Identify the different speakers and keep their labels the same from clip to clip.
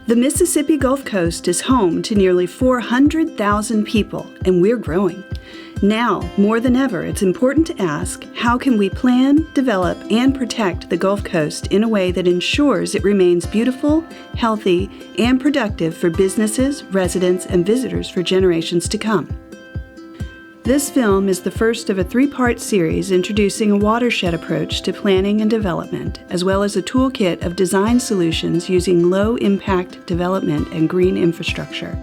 Speaker 1: The Mississippi Gulf Coast is home to nearly 400,000 people, and we're growing. Now, more than ever, it's important to ask, how can we plan, develop, and protect the Gulf Coast in a way that ensures it remains beautiful, healthy, and productive for businesses, residents, and visitors for generations to come? This film is the first of a three-part series introducing a watershed approach to planning and development, as well as a toolkit of design solutions using low-impact development and green infrastructure.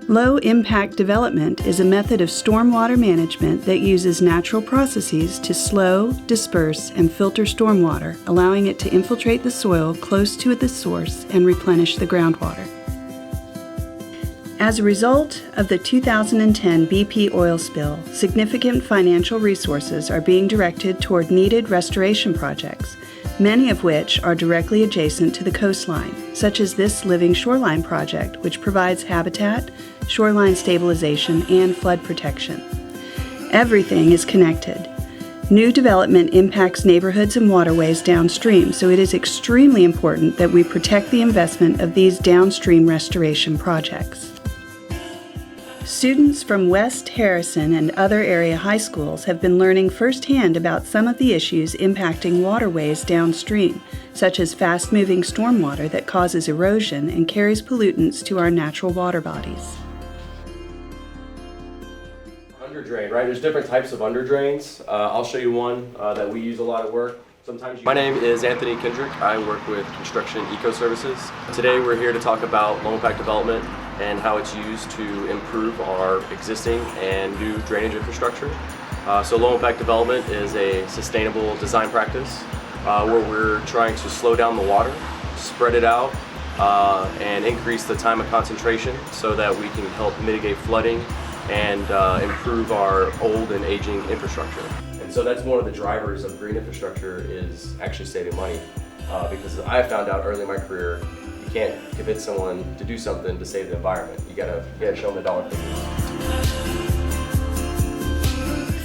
Speaker 1: Low-impact development is a method of stormwater management that uses natural processes to slow, disperse, and filter stormwater, allowing it to infiltrate the soil close to the source and replenish the groundwater. As a result of the 2010 BP oil spill, significant financial resources are being directed toward needed restoration projects, many of which are directly adjacent to the coastline, such as this Living Shoreline project, which provides habitat, shoreline stabilization, and flood protection. Everything is connected. New development impacts neighborhoods and waterways downstream, so it is extremely important that we protect the investment of these downstream restoration projects. Students from West Harrison and other area high schools have been learning firsthand about some of the issues impacting waterways downstream, such as fast-moving stormwater that causes erosion and carries pollutants to our natural water bodies.
Speaker 2: Underdrain, right? There's different types of underdrains. I'll show you one that we use a lot at work. My name is Anthony Kendrick. I work with Construction Eco Services. Today we're here to talk about low-impact development and how it's used to improve our existing and new drainage infrastructure. So low-impact development is a sustainable design practice where we're trying to slow down the water, spread it out, and increase the time of concentration so that we can help mitigate flooding and improve our old and aging infrastructure. And so that's one of the drivers of green infrastructure, is actually saving money. Because I found out early in my career, you can't convince someone to do something to save the environment. You gotta show them the dollar figures.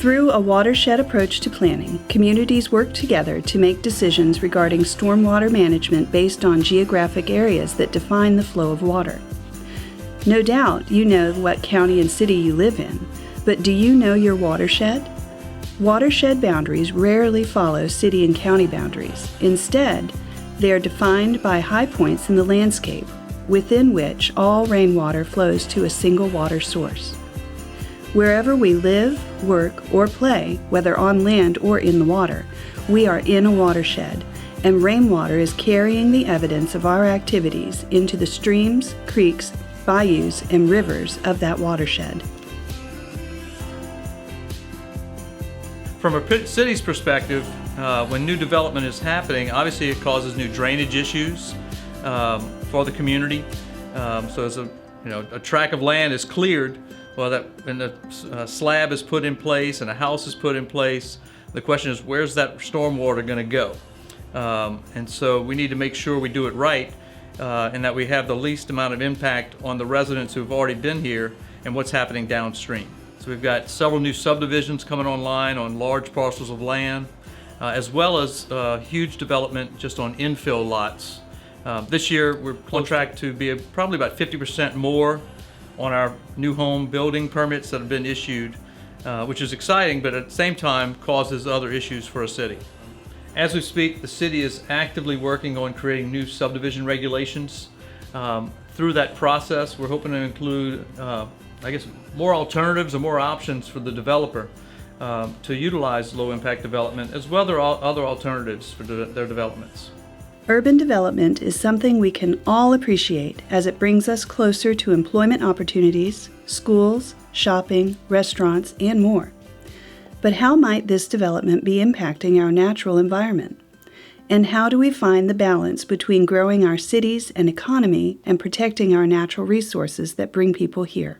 Speaker 1: Through a watershed approach to planning, communities work together to make decisions regarding stormwater management based on geographic areas that define the flow of water. No doubt you know what county and city you live in, but do you know your watershed? Watershed boundaries rarely follow city and county boundaries. Instead, they are defined by high points in the landscape, within which all rainwater flows to a single water source. Wherever we live, work, or play, whether on land or in the water, we are in a watershed, and rainwater is carrying the evidence of our activities into the streams, creeks, bayous, and rivers of that watershed.
Speaker 3: From a city's perspective, when new development is happening, obviously it causes new drainage issues for the community. So as a tract of land is cleared, well, when the slab is put in place and a house is put in place, the question is, where's that stormwater going to go? And so we need to make sure we do it right, and that we have the least amount of impact on the residents who've already been here and what's happening downstream. So we've got several new subdivisions coming online on large parcels of land, as well as huge development just on infill lots. This year we're on track to be probably about 50% more on our new home building permits that have been issued, which is exciting, but at the same time causes other issues for a city. As we speak, the city is actively working on creating new subdivision regulations. Through that process, we're hoping to include more alternatives or more options for the developer to utilize low-impact development, as well as other alternatives for their developments.
Speaker 1: Urban development is something we can all appreciate, as it brings us closer to employment opportunities, schools, shopping, restaurants, and more. But how might this development be impacting our natural environment? And how do we find the balance between growing our cities and economy and protecting our natural resources that bring people here?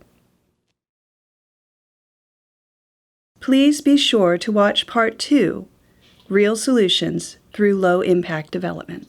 Speaker 1: Please be sure to watch Part 2, Real Solutions Through Low-Impact Development.